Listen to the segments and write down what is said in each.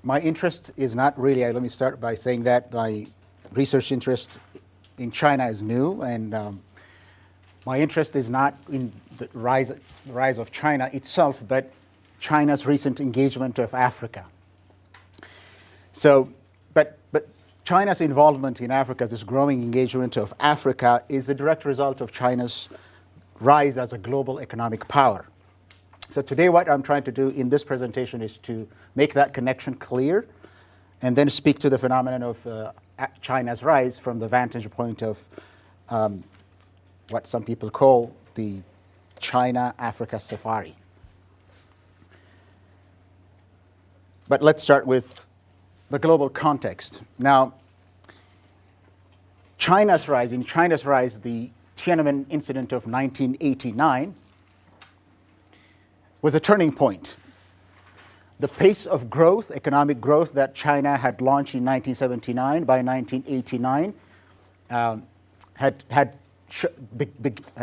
My interest is not really, let me start by saying that my research interest in China is new, and my interest is not in the rise of China itself, but China's recent engagement of Africa. So, but China's involvement in Africa, this growing engagement of Africa, is a direct result of China's rise as a global economic power. So today what I'm trying to do in this presentation is to make that connection clear and then speak to the phenomenon of China's rise from the vantage point of what some people call the China-Africa safari. But let's start with the global context. Now, China's rise, the Tiananmen incident of 1989 was a turning point. The pace of growth, economic growth that China had launched in 1979, by 1989, had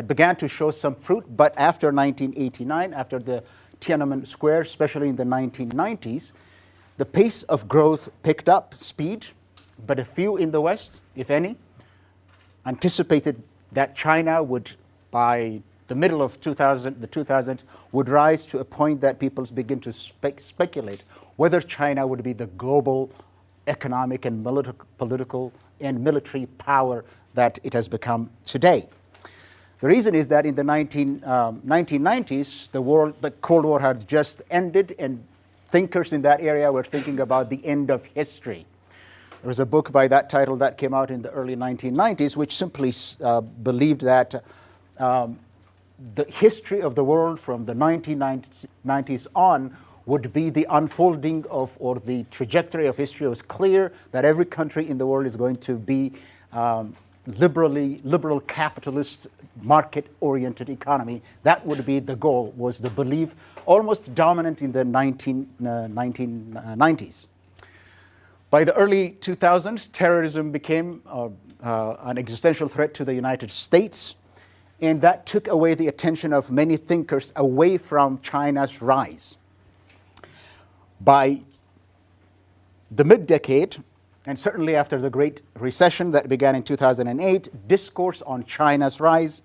began to show some fruit, but after 1989, after the Tiananmen Square, especially in the 1990s, the pace of growth picked up speed, but a few in the West, if any, anticipated that China would, by the middle of the 2000s, would rise to a point that people begin to speculate whether China would be the global economic and political and military power that it has become today. The reason is that in the 1990s, the Cold War had just ended, and thinkers in that area were thinking about the end of history. There was a book by that title that came out in the early 1990s, which simply believed that the history of the world from the 1990s on would be the unfolding of, or the trajectory of history. It was clear that every country in the world is going to be liberal capitalist, market-oriented economy. That would be the goal, was the belief, almost dominant in the 1990s. By the early 2000s, terrorism became an existential threat to the United States, and that took away the attention of many thinkers away from China's rise. By the mid-decade, and certainly after the Great Recession that began in 2008, discourse on China's rise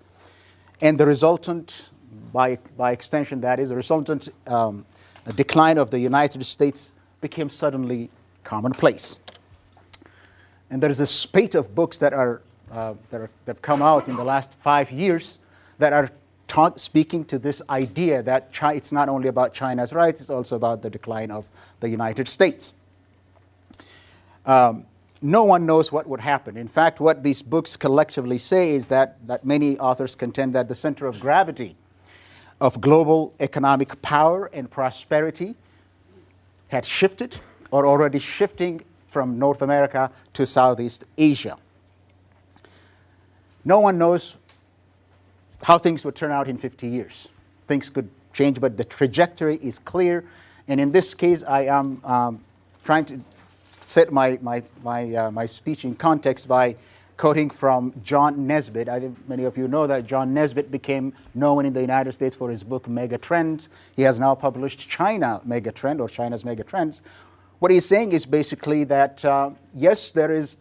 and the resultant, by extension that is, the resultant decline of the United States became suddenly commonplace. And there is a spate of books that have come out in the last 5 years that are speaking to this idea that it's not only about China's rise, it's also about the decline of the United States. No one knows what would happen. In fact, what these books collectively say is that many authors contend that the center of gravity of global economic power and prosperity had shifted, or already shifting, from North America to Southeast Asia. No one knows how things would turn out in 50 years. Things could change, but the trajectory is clear. And in this case, I am trying to set my speech in context by quoting from John Nesbitt. I think many of you know that John Nesbitt became known in the United States for his book Megatrends. He has now published China Megatrend, or China's Megatrends. What he's saying is basically that, yes,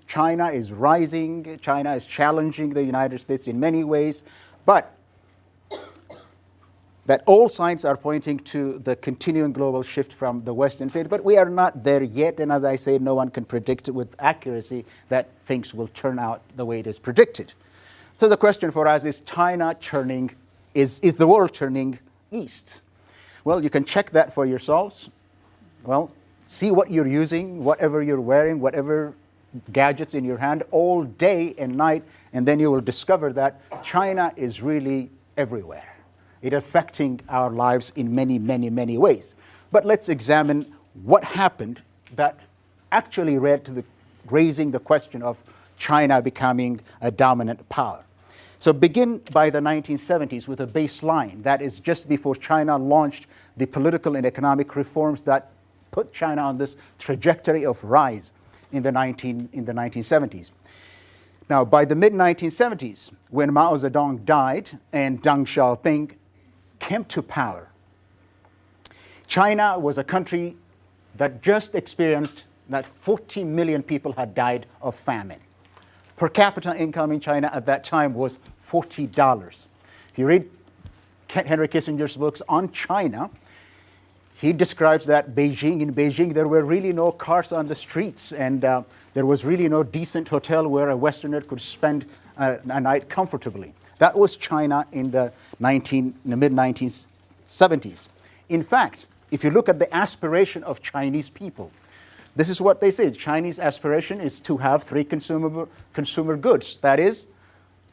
China is rising, China is challenging the United States in many ways, but that all signs are pointing to the continuing global shift from the Western state, but we are not there yet, and as I say, no one can predict with accuracy that things will turn out the way it is predicted. So the question for us is, is the world turning east? Well, you can check that for yourselves. Well, see what you're using, whatever you're wearing, whatever gadgets in your hand all day and night, and then you will discover that China is really everywhere. It's affecting our lives in many, many, many ways. But let's examine what happened that actually led to raising the question of China becoming a dominant power. So begin by the 1970s with a baseline. That is just before China launched the political and economic reforms that put China on this trajectory of rise in the 1970s. Now, by the mid-1970s, when Mao Zedong died and Deng Xiaoping came to power, China was a country that just experienced that 40 million people had died of famine. Per capita income in China at that time was $40. If you read Henry Kissinger's books on China, he describes that in Beijing, there were really no cars on the streets, and there was really no decent hotel where a Westerner could spend a night comfortably. That was China in the mid-1970s. In fact, if you look at the aspiration of Chinese people, this is what they say. Chinese aspiration is to have 3 consumer goods. That is,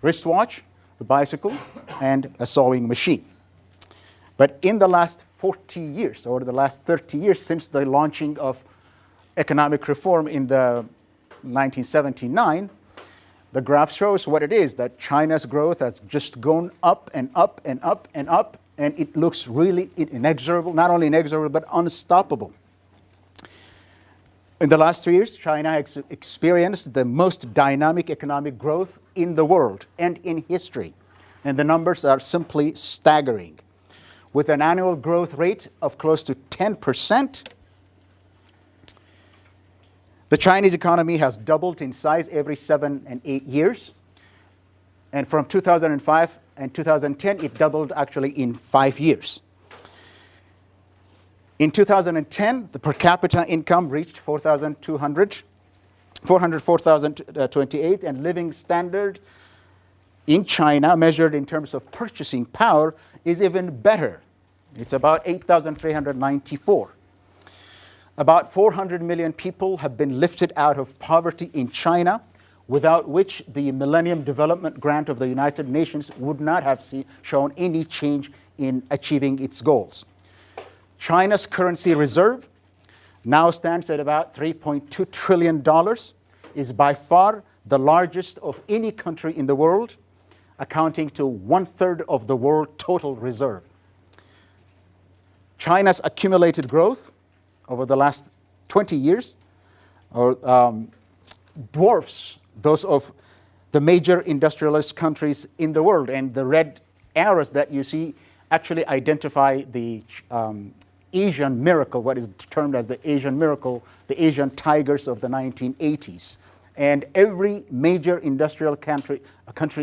wristwatch, a bicycle, and a sewing machine. But in the last 40 years, or the last 30 years since the launching of economic reform in the 1979, the graph shows what it is, that China's growth has just gone up and up and up and up, and it looks really inexorable, not only inexorable, but unstoppable. In the last 3 years, China has experienced the most dynamic economic growth in the world and in history. And the numbers are simply staggering. With an annual growth rate of close to 10%, the Chinese economy has doubled in size every 7 and 8 years. And from 2005 and 2010, it doubled actually in 5 years. In 2010, the per capita income reached 404,028, and living standard in China, measured in terms of purchasing power, is even better. It's about 8,394. About 400 million people have been lifted out of poverty in China, without which the Millennium Development Grant of the United Nations would not have shown any change in achieving its goals. China's currency reserve now stands at about $3.2 trillion, is by far the largest of any country in the world, accounting to 1/3 of the world total reserve. China's accumulated growth over the last 20 years dwarfs those of the major industrialist countries in the world. And the red arrows that you see actually identify the Asian miracle, what is termed as the Asian miracle, the Asian tigers of the 1980s. And every major industrial country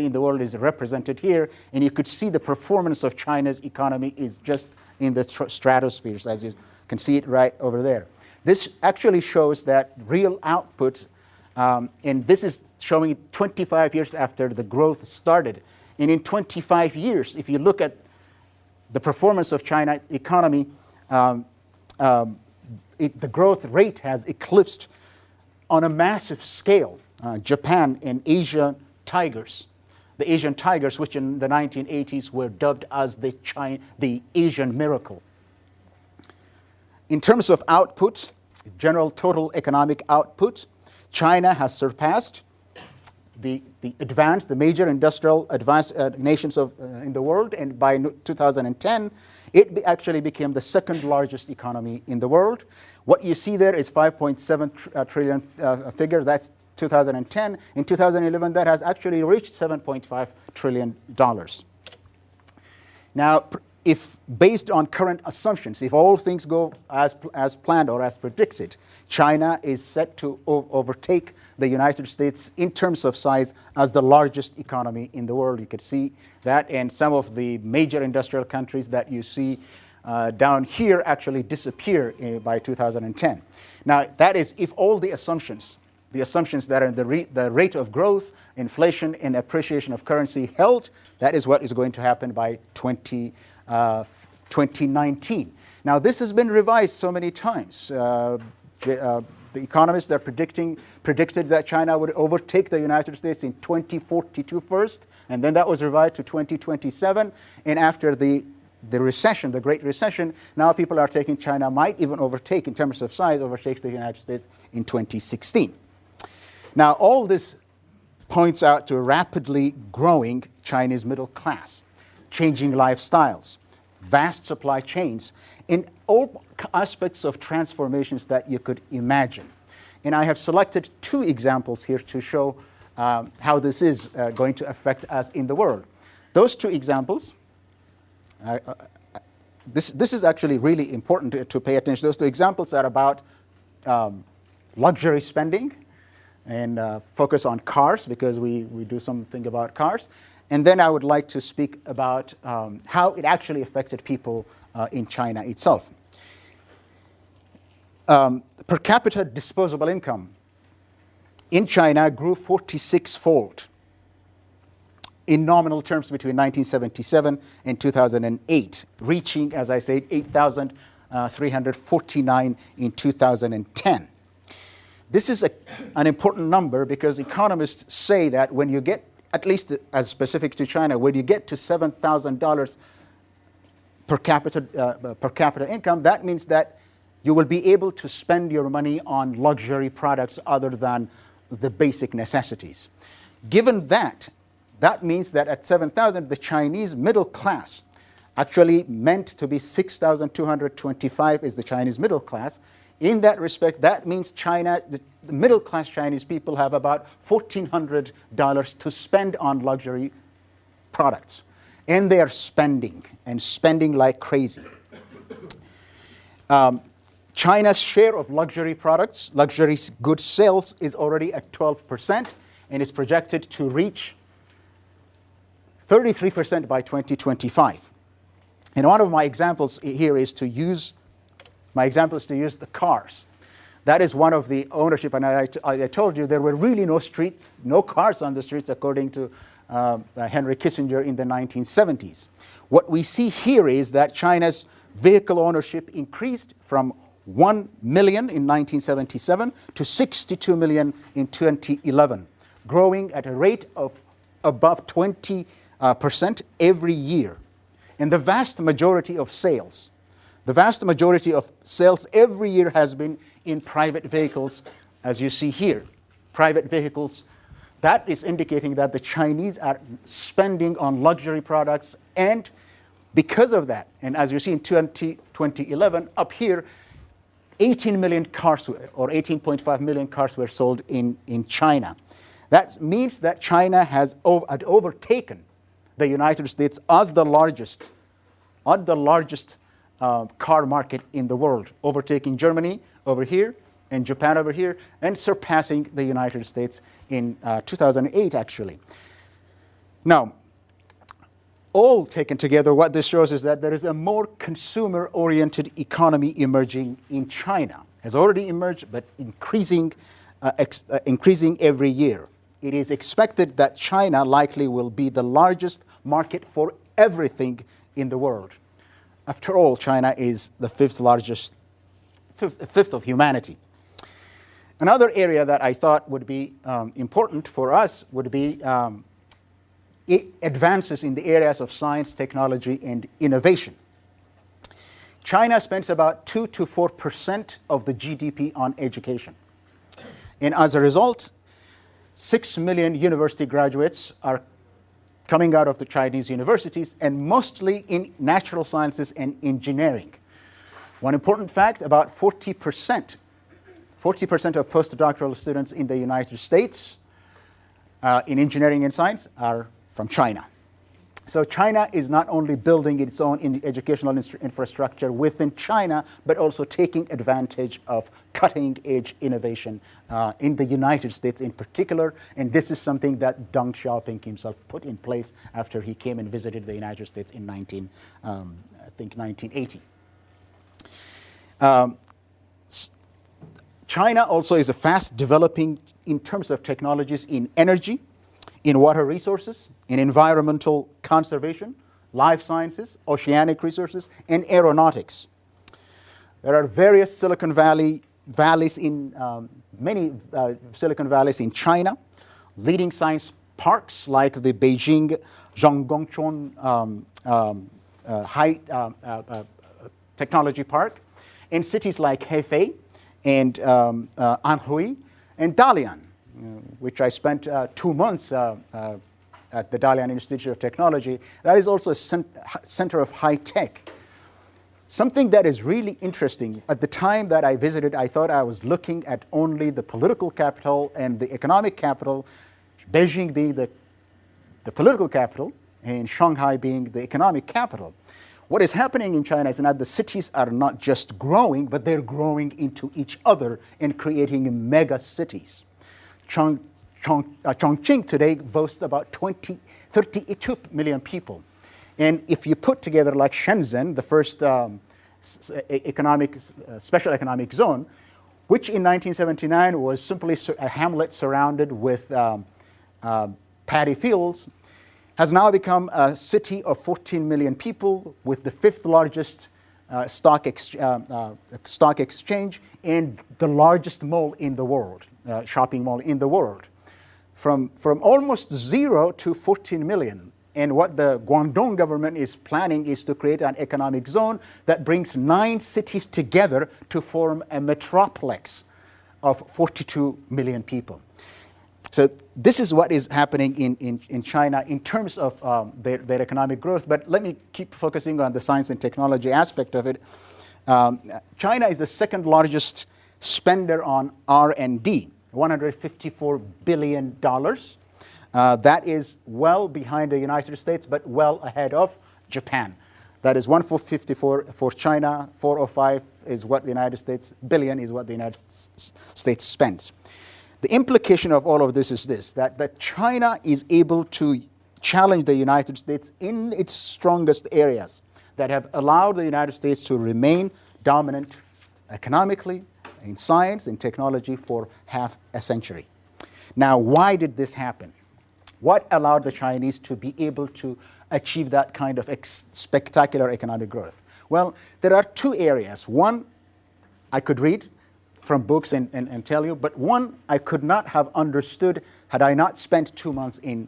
in the world is represented here, and you could see the performance of China's economy is just in the stratospheres, as you can see it right over there. This actually shows that real output, and this is showing 25 years after the growth started. And in 25 years, if you look at the performance of China's economy, the growth rate has eclipsed on a massive scale Japan and Asian tigers. The Asian tigers, which in the 1980s were dubbed as the Asian miracle. In terms of output, general total economic output, China has surpassed the major industrial advanced nations in the world, and by 2010, it actually became the second largest economy in the world. What you see there is 5.7 trillion figure. That's 2010. In 2011, that has actually reached $7.5 trillion. Now, if based on current assumptions, if all things go as planned or as predicted, China is set to overtake the United States in terms of size as the largest economy in the world. You could see that, and some of the major industrial countries that you see down here actually disappear by 2010. Now, that is if all the assumptions that are the rate of growth, inflation, and appreciation of currency held, that is what is going to happen by 2019. Now, this has been revised so many times. The economists are predicted that China would overtake the United States in 2042 first, and then that was revised to 2027. And after the recession, the Great Recession, now people are taking China might even overtake, in terms of size, overtakes the United States in 2016. Now, all this points out to a rapidly growing Chinese middle class, changing lifestyles, vast supply chains, in all aspects of transformations that you could imagine. And I have selected 2 examples here to show how this is going to affect us in the world. Those 2 examples, this is actually really important to pay attention. Those 2 examples are about luxury spending and focus on cars because we do something about cars. And then I would like to speak about how it actually affected people in China itself. Per capita disposable income in China grew 46-fold in nominal terms between 1977 and 2008, reaching, as I said, 8,349 in 2010. This is an important number because economists say that when you get, at least as specific to China, when you get to $7,000 per capita income, that means that you will be able to spend your money on luxury products other than the basic necessities. Given that, that means that at 7,000, the Chinese middle class, actually meant to be 6,225 is the Chinese middle class. In that respect, that means China, the middle class Chinese people have about $1,400 to spend on luxury products. And they are spending, and spending like crazy. China's share of luxury products, luxury goods sales, is already at 12% and is projected to reach 33% by 2025. And one of my examples here is to use the cars. That is one of the ownership, and I told you there were really no cars on the streets according to Henry Kissinger in the 1970s. What we see here is that China's vehicle ownership increased from 1 million in 1977 to 62 million in 2011, growing at a rate of above 20% every year. And the vast majority of sales every year has been in private vehicles, as you see here. Private vehicles, that is indicating that the Chinese are spending on luxury products, and because of that, and as you see in 2011, up here, 18 million cars, or 18.5 million cars were sold in China. That means that China had overtaken the United States as the largest car market in the world, overtaking Germany over here and Japan over here, and surpassing the United States in 2008, actually. Now, all taken together, what this shows is that there is a more consumer-oriented economy emerging in China. Has already emerged, but increasing every year. It is expected that China likely will be the largest market for everything in the world. After all, China is the fifth of humanity. Another area that I thought would be important for us would be advances in the areas of science, technology, and innovation. China spends about 2 to 4% of the GDP on education. And as a result, 6 million university graduates are coming out of the Chinese universities, and mostly in natural sciences and engineering. One important fact, about 40% of postdoctoral students in the United States in engineering and science are from China. So China is not only building its own educational infrastructure within China, but also taking advantage of cutting-edge innovation in the United States in particular. And this is something that Deng Xiaoping himself put in place after he came and visited the United States in 1980. China also is a fast developing in terms of technologies in energy, in water resources, in environmental conservation, life sciences, oceanic resources, and aeronautics. There are various Silicon valleys in many Silicon valleys in China, leading science parks like the Beijing Zhonggongchun High Technology Park, in cities like Hefei and Anhui and Dalian, which I spent 2 months at the Dalian Institute of Technology. That is also a center of high tech. Something that is really interesting, at the time that I visited, I thought I was looking at only the political capital and the economic capital, Beijing being the political capital and Shanghai being the economic capital. What is happening in China is that the cities are not just growing, but they're growing into each other and creating mega cities. Chongqing today boasts about 32 million people. And if you put together like Shenzhen, the first special economic zone, which in 1979 was simply a hamlet surrounded with paddy fields, has now become a city of 14 million people with the fifth largest stock exchange and the largest mall in the world, shopping mall in the world. From almost 0 to 14 million. And what the Guangdong government is planning is to create an economic zone that brings 9 cities together to form a metroplex of 42 million people. So this is what is happening in China in terms of their economic growth. But let me keep focusing on the science and technology aspect of it. China is the second largest spender on R&D, $154 billion. That is well behind the United States, but well ahead of Japan. That is 154 for China, 405 is what the United States, billion is what the United States spends. The implication of all of this is this, that China is able to challenge the United States in its strongest areas that have allowed the United States to remain dominant economically, in science, in technology for half a century. Now, why did this happen? What allowed the Chinese to be able to achieve that kind of spectacular economic growth? Well, there are 2 areas. One, I could read from books and tell you, but one I could not have understood had I not spent 2 months in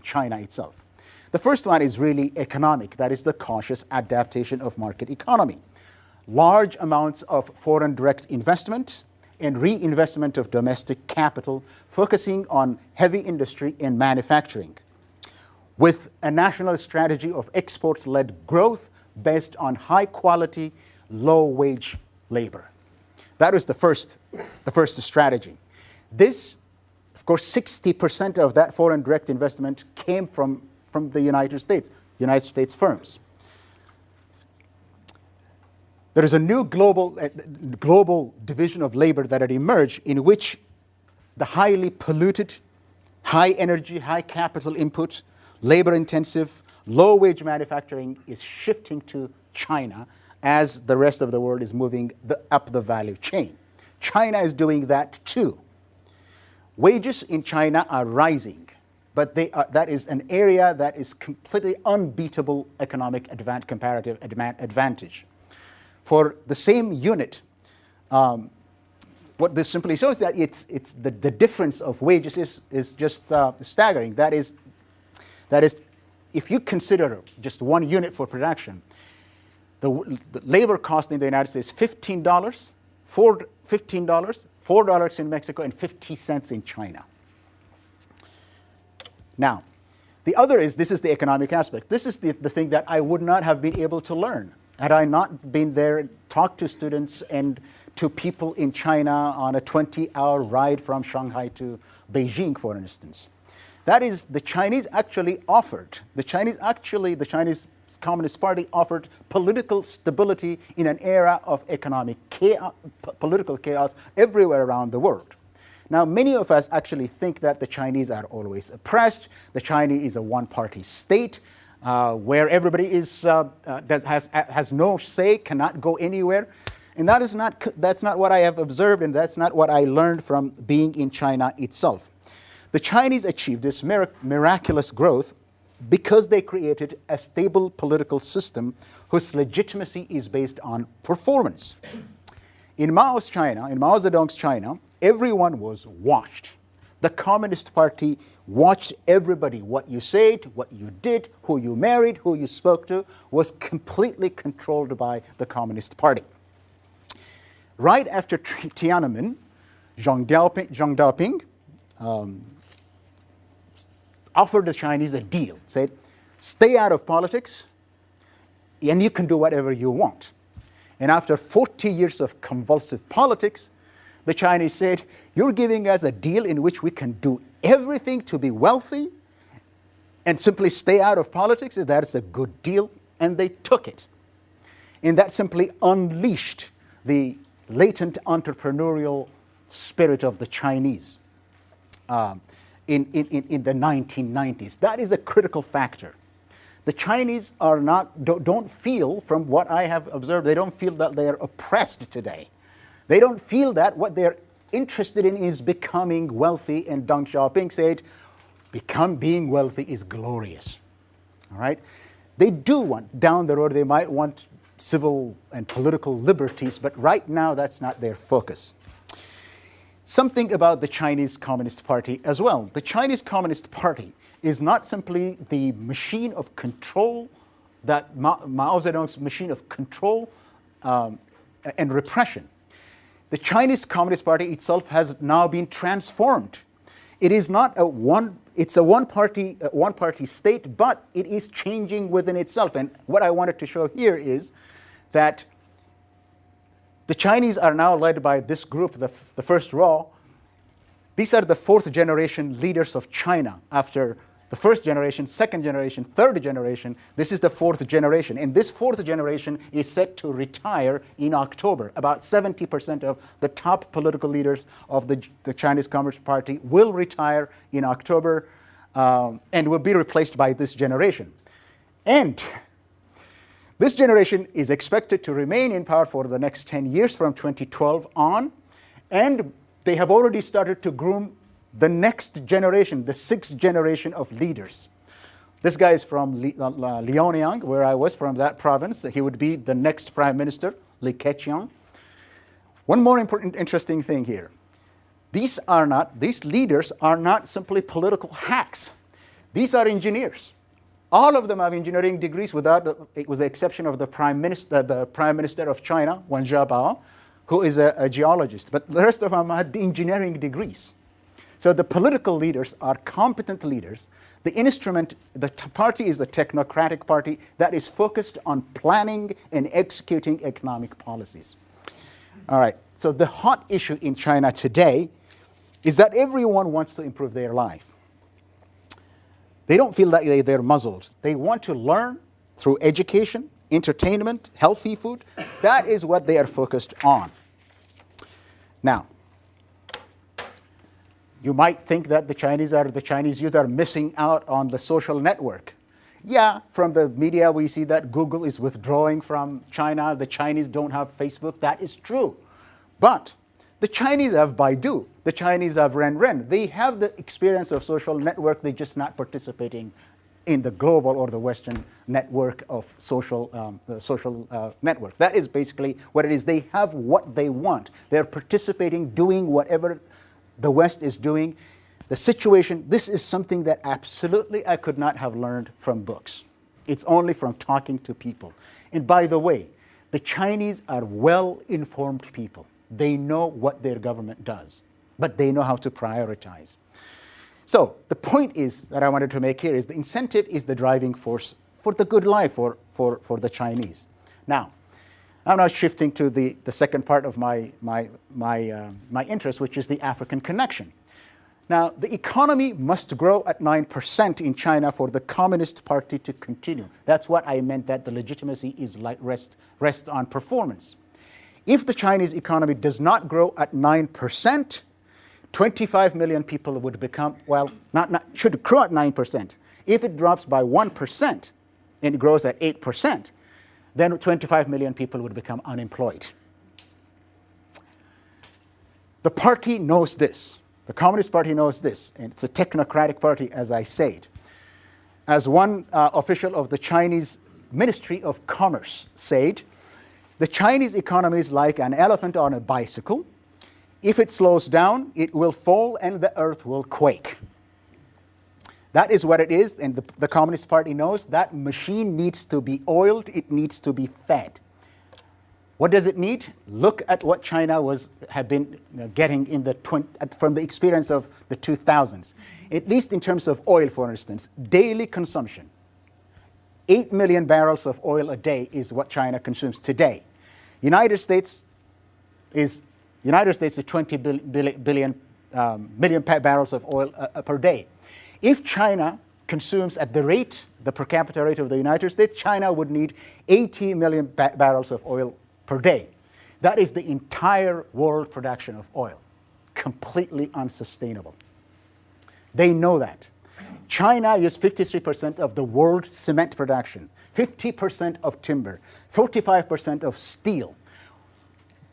China itself. The first one is really economic. That is the cautious adaptation of market economy. Large amounts of foreign direct investment and reinvestment of domestic capital, focusing on heavy industry and manufacturing, with a national strategy of export-led growth based on high-quality, low-wage labor. That was the first strategy. This, of course, 60% of that foreign direct investment came from the United States firms. There is a new global division of labor that had emerged in which the highly polluted, high energy, high capital input, labor intensive, low wage manufacturing is shifting to China as the rest of the world is moving up the value chain. China is doing that too. Wages in China are rising, but that is an area that is completely unbeatable economic comparative advantage. For the same unit, what this simply shows that it's the difference of wages is just staggering. That is, if you consider just one unit for production, the labor cost in the United States $15, $4 in Mexico, and 50 cents in China. Now, the other is, this is the economic aspect. This is the thing that I would not have been able to learn had I not been there and talked to students and to people in China on a 20-hour ride from Shanghai to Beijing, for instance. That is, the Chinese Communist Party offered political stability in an era of economic chaos, political chaos everywhere around the world. Now, many of us actually think that the Chinese are always oppressed. The Chinese is a one-party state where everybody has no say, cannot go anywhere. And that's not what I have observed, and that's not what I learned from being in China itself. The Chinese achieved this miraculous growth because they created a stable political system whose legitimacy is based on performance. In Mao Zedong's China, everyone was watched. The Communist Party watched everybody. What you said, what you did, who you married, who you spoke to, was completely controlled by the Communist Party. Right after Tiananmen, Zhang Daoping offered the Chinese a deal, said, stay out of politics, and you can do whatever you want. And after 40 years of convulsive politics, the Chinese said, you're giving us a deal in which we can do everything to be wealthy and simply stay out of politics. That is a good deal. and they took it. And that simply unleashed the latent entrepreneurial spirit of the Chinese in the 1990s. That is a critical factor. The Chinese don't feel, from what I have observed, they don't feel that they are oppressed today. They don't feel that. What they're interested in is becoming wealthy, and Deng Xiaoping said, being wealthy is glorious. All right? They do want, down the road, they might want civil and political liberties, but right now that's not their focus. Something about the Chinese Communist Party as well. The Chinese Communist Party is not simply the machine of control, that Mao Zedong's machine of control and repression. The Chinese Communist Party itself has now been transformed. It is not it's a one-party state, but it is changing within itself. And what I wanted to show here is that the Chinese are now led by this group, the first row. These are the fourth generation leaders of China. After the first generation, second generation, third generation, this is the fourth generation. And this fourth generation is set to retire in October. About 70% of the top political leaders of the Chinese Communist Party will retire in October and will be replaced by this generation. And this generation is expected to remain in power for the next 10 years from 2012 on, and they have already started to groom the next generation, the sixth generation of leaders. This guy is from Liaoning, where I was, from that province. He would be the next prime minister, Li Keqiang. One more important, interesting thing here. These leaders are not simply political hacks. These are engineers. All of them have engineering degrees, with the exception of the Prime Minister of China, Wen Jiabao, who is a geologist. But the rest of them had engineering degrees. So the political leaders are competent leaders. The party is a technocratic party that is focused on planning and executing economic policies. All right, so the hot issue in China today is that everyone wants to improve their life. They don't feel that they're muzzled. They want to learn through education, entertainment, healthy food. That is what they are focused on. Now, you might think that the Chinese youth are missing out on the social network. Yeah, from the media we see that Google is withdrawing from China. The Chinese don't have Facebook. That is true. But the Chinese have Baidu. The Chinese have Renren. They have the experience of social network. They're just not participating in the global or the Western network of social networks. That is basically what it is. They have what they want. They're participating, doing whatever the West is doing. The situation, this is something that absolutely I could not have learned from books. It's only from talking to people. And by the way, the Chinese are well-informed people. They know what their government does, but they know how to prioritize. So the point is that I wanted to make here is the incentive is the driving force for the good life for the Chinese. Now, I'm now shifting to the second part of my interest, which is the African connection. Now, the economy must grow at 9% in China for the Communist Party to continue. That's what I meant, that the legitimacy is rests on performance. If the Chinese economy does not grow at 9%, 25 million people would become, should grow at 9%. If it drops by 1% and it grows at 8%, then 25 million people would become unemployed. The party knows this. The Communist Party knows this, and it's a technocratic party, as I said. As one official of the Chinese Ministry of Commerce said, the Chinese economy is like an elephant on a bicycle. If it slows down, it will fall and the earth will quake. That is what it is, and the Communist Party knows that machine needs to be oiled, it needs to be fed. What does it need? Look at what China had been getting from the experience of the 2000s. At least in terms of oil, for instance, daily consumption. 8 million barrels of oil a day is what China consumes today. United States is 20 million barrels of oil per day. If China consumes at the rate the per capita rate of the United States, China would need 80 million barrels of oil per day. That is the entire world production of oil. Completely unsustainable. They know that. China uses 53% of the world's cement production, 50% of timber, 45% of steel.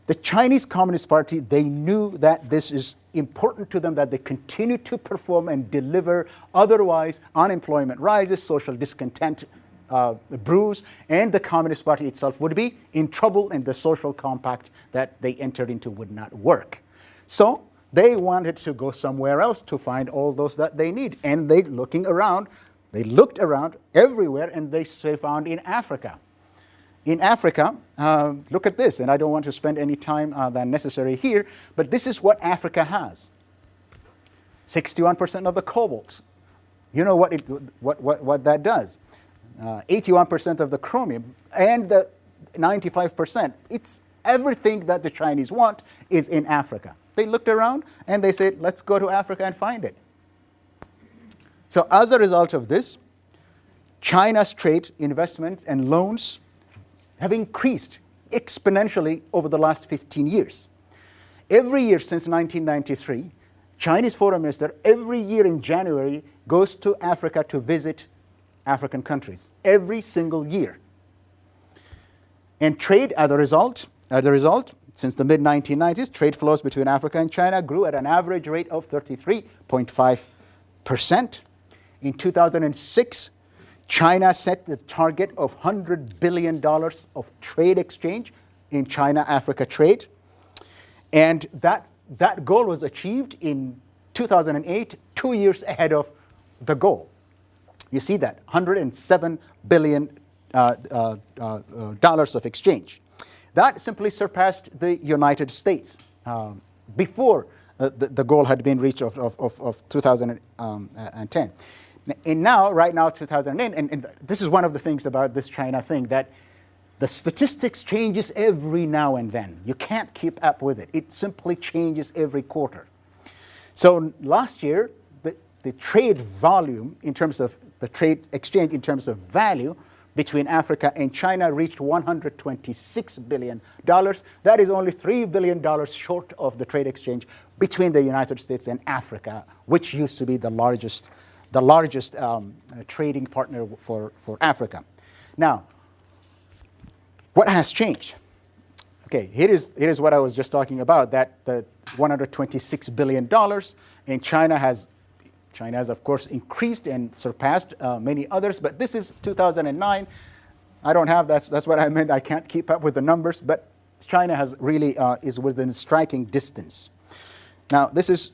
The Chinese Communist Party, they knew that this is important to them, that they continue to perform and deliver. Otherwise, unemployment rises, social discontent brews, and the Communist Party itself would be in trouble, and the social compact that they entered into would not work. So they wanted to go somewhere else to find all those that they need. And they looked around everywhere, and they found in Africa. In Africa, look at this, and I don't want to spend any time than necessary here, but this is what Africa has. 61% of the cobalt. You know what that does. 81% of the chromium, and the 95%. It's everything that the Chinese want is in Africa. They looked around and they said, let's go to Africa and find it. So as a result of this, China's trade, investment, and loans have increased exponentially over the last 15 years. Every year since 1993, Chinese foreign minister every year in January goes to Africa to visit African countries. Every single year. And trade, as a result, since the mid-1990s, trade flows between Africa and China grew at an average rate of 33.5%. In 2006, China set the target of $100 billion of trade exchange in China-Africa trade. And that goal was achieved in 2008, 2 years ahead of the goal. You see that, $107 billion dollars of exchange. That simply surpassed the United States before the goal had been reached of 2010. And now, right now, 2008, and this is one of the things about this China thing, that the statistics changes every now and then. You can't keep up with it. It simply changes every quarter. So last year, the trade volume in terms of the trade exchange in terms of value between Africa and China reached $126 billion. That is only $3 billion short of the trade exchange between the United States and Africa, which used to be the largest trading partner for Africa. Now, what has changed? Okay, here is what I was just talking about, that the $126 billion, and China has, of course, increased and surpassed many others, but this is 2009. I don't have, that's what I meant. I can't keep up with the numbers, but China has really is within striking distance. Now, this is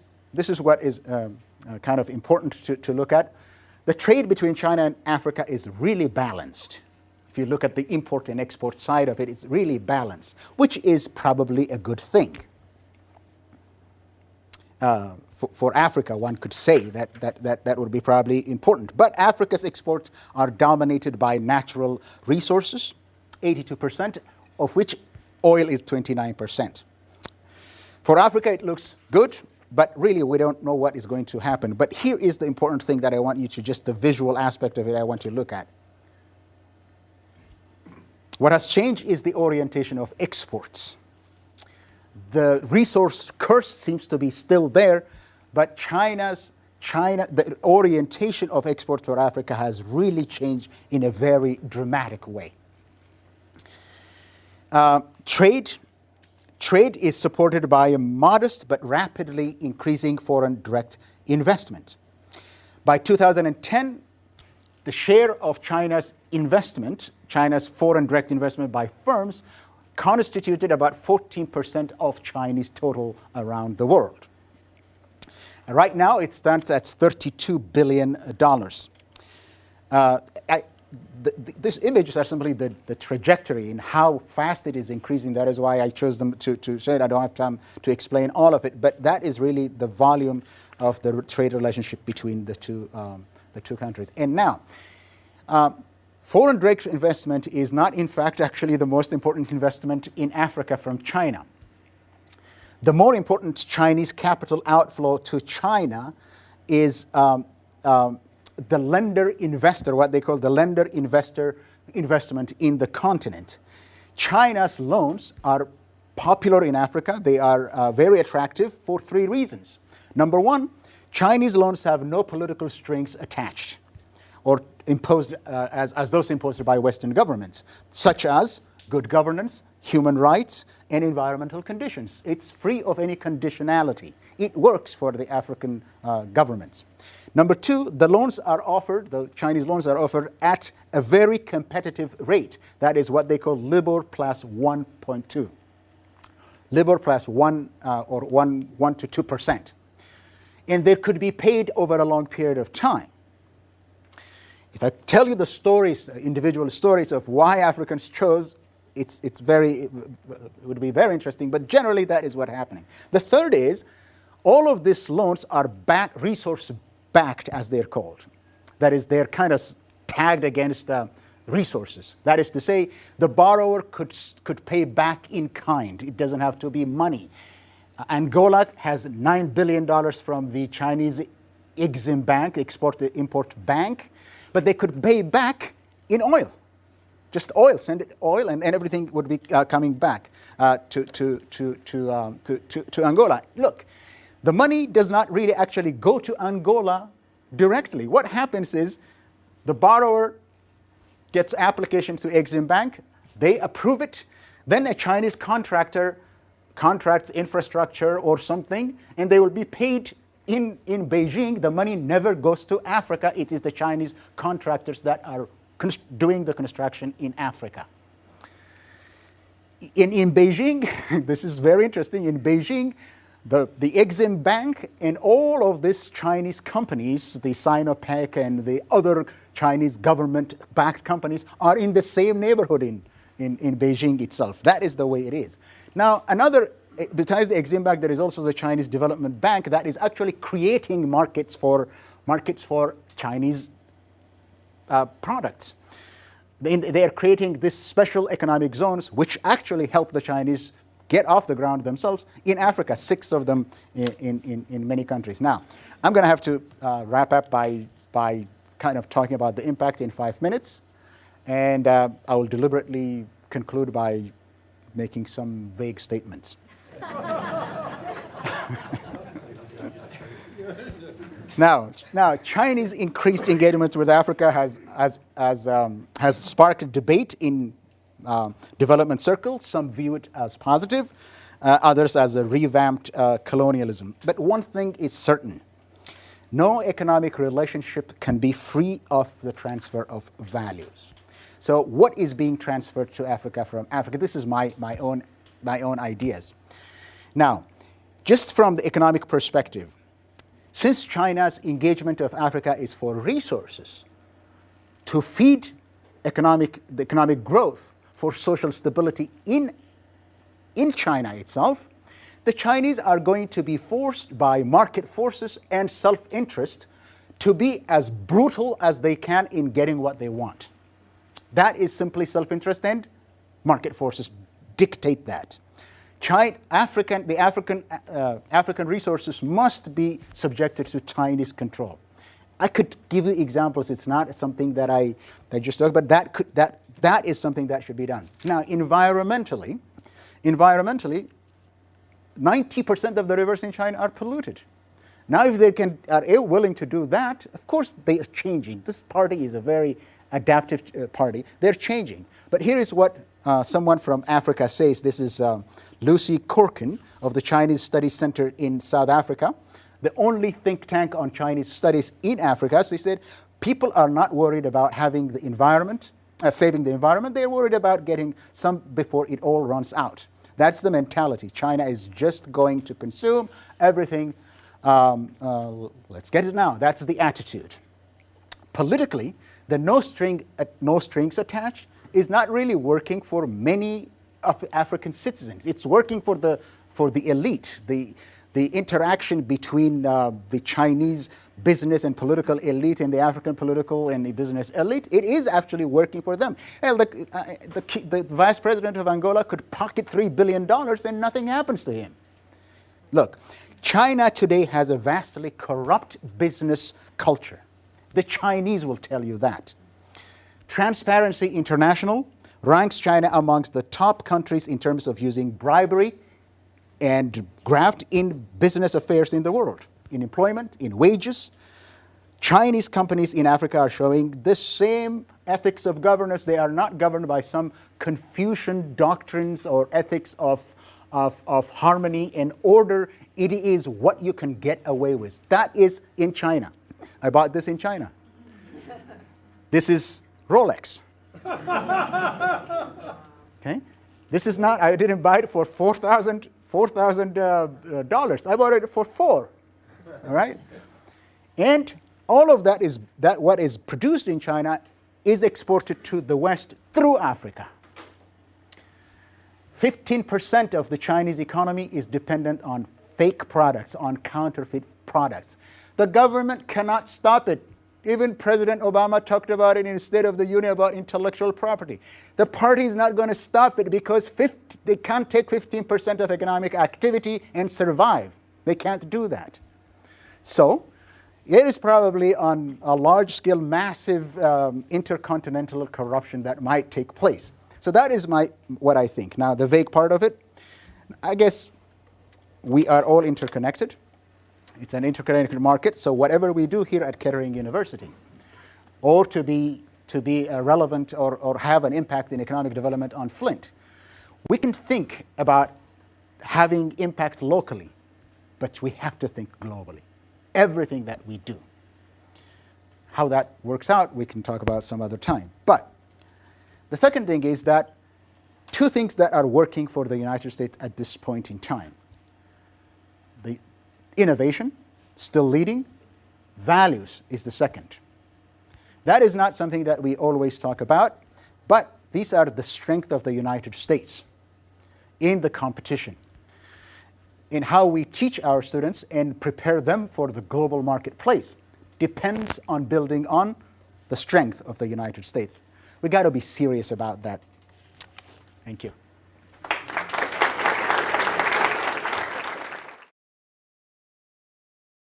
what is kind of important to look at. The trade between China and Africa is really balanced. If you look at the import and export side of it, it's really balanced, which is probably a good thing. For Africa, one could say that would be probably important. But Africa's exports are dominated by natural resources, 82%, of which oil is 29%. For Africa, it looks good, but really we don't know what is going to happen. But here is the important thing that I want you to, just the visual aspect of it, I want to look at. What has changed is the orientation of exports. The resource curse seems to be still there, but the orientation of exports for Africa has really changed in a very dramatic way. Trade is supported by a modest but rapidly increasing foreign direct investment. By 2010, the share of China's foreign direct investment by firms, constituted about 14% of Chinese total around the world. Right now, it stands at $32 billion. These images are simply the trajectory and how fast it is increasing. That is why I chose them to say it. I don't have time to explain all of it, but that is really the volume of the trade relationship between the two countries. And now, foreign direct investment is not, in fact, actually the most important investment in Africa from China. The more important Chinese capital outflow to China is the lender-investor, what they call the lender-investor investment in the continent. China's loans are popular in Africa. They are very attractive for three reasons. Number one, Chinese loans have no political strings attached or imposed as those imposed by Western governments, such as good governance, human rights, and environmental conditions. It's free of any conditionality. It works for the African governments. Number two, the Chinese loans are offered at a very competitive rate. That is what they call LIBOR plus 1.2. LIBOR plus 1 to 2%. And they could be paid over a long period of time. If I tell you the stories, individual stories of why Africans chose, it would be very interesting, but generally that is what's happening. The third is, all of these loans are resource-backed, as they're called. That is, they're kind of tagged against resources. That is to say, the borrower could pay back in kind. It doesn't have to be money. Angola has $9 billion from the Chinese Exim Bank, Export-Import Bank, but they could pay back in oil. Just oil, send it oil, and everything would be coming back to Angola. Look, the money does not really actually go to Angola directly. What happens is the borrower gets application to Exim Bank, they approve it, then a Chinese contractor contracts infrastructure or something, and they will be paid in Beijing. The money never goes to Africa. It is the Chinese contractors that are doing the construction in Africa. In Beijing, this is very interesting, in Beijing, the Exim Bank and all of these Chinese companies, the Sinopec and the other Chinese government-backed companies, are in the same neighborhood in Beijing itself. That is the way it is. Now, besides the Exim Bank, there is also the Chinese Development Bank that is actually creating markets for Chinese products. They are creating these special economic zones, which actually help the Chinese get off the ground themselves in Africa, 6 of them in many countries. Now, I'm going to have to wrap up by kind of talking about the impact in 5 minutes, and I will deliberately conclude by making some vague statements. Now, Chinese increased engagement with Africa has sparked debate in development circles. Some view it as positive, others as a revamped colonialism. But one thing is certain: no economic relationship can be free of the transfer of values. So, what is being transferred to Africa from Africa? This is my own ideas. Now, just from the economic perspective, since China's engagement of Africa is for resources, to feed the economic growth, for social stability in China itself, the Chinese are going to be forced by market forces and self-interest to be as brutal as they can in getting what they want. That is simply self-interest, and market forces dictate that. African resources must be subjected to Chinese control. I could give you examples. It's not something that I just talked, but that is something that should be done. Now, environmentally, 90% of the rivers in China are polluted. Now, if they are willing to do that, of course they are changing. This party is a very adaptive party. They're changing. But here is what someone from Africa says. This is Lucy Corkin of the Chinese Studies Center in South Africa, the only think tank on Chinese studies in Africa. So he said, people are not worried about having the environment, saving the environment. They're worried about getting some before it all runs out. That's the mentality. China is just going to consume everything. Let's get it now. That's the attitude. Politically, the no strings attached is not really working for many of African citizens. It's working for the elite. The interaction between the Chinese business and political elite and the African political and the business elite, it is actually working for them. Hell, the vice president of Angola could pocket $3 billion and nothing happens to him. Look, China today has a vastly corrupt business culture. The Chinese will tell you that. Transparency International ranks China amongst the top countries in terms of using bribery and graft in business affairs in the world, in employment, in wages. Chinese companies in Africa are showing the same ethics of governance. They are not governed by some Confucian doctrines or ethics of harmony and order. It is what you can get away with. That is in China. I bought this in China. This is Rolex. Okay? This is not, I didn't buy it for $4,000. I bought it for $4. All right? And all of that is what is produced in China is exported to the West through Africa. 15% of the Chinese economy is dependent on fake products, on counterfeit products. The government cannot stop it. Even President Obama talked about it in his State of the Union about intellectual property. The party is not going to stop it because they can't take 15% of economic activity and survive. They can't do that. So it is probably on a large scale, massive intercontinental corruption that might take place. So that is what I think. Now, the vague part of it, I guess we are all interconnected. It's an interconnected market, so whatever we do here at Kettering University, or to be relevant or have an impact in economic development on Flint, we can think about having impact locally, but we have to think globally. Everything that we do. How that works out, we can talk about some other time. But the second thing is that two things that are working for the United States at this point in time. The innovation, still leading. Values is the second. That is not something that we always talk about, but these are the strength of the United States in the competition, in how we teach our students and prepare them for the global marketplace, depends on building on the strength of the United States. We got to be serious about that. Thank you.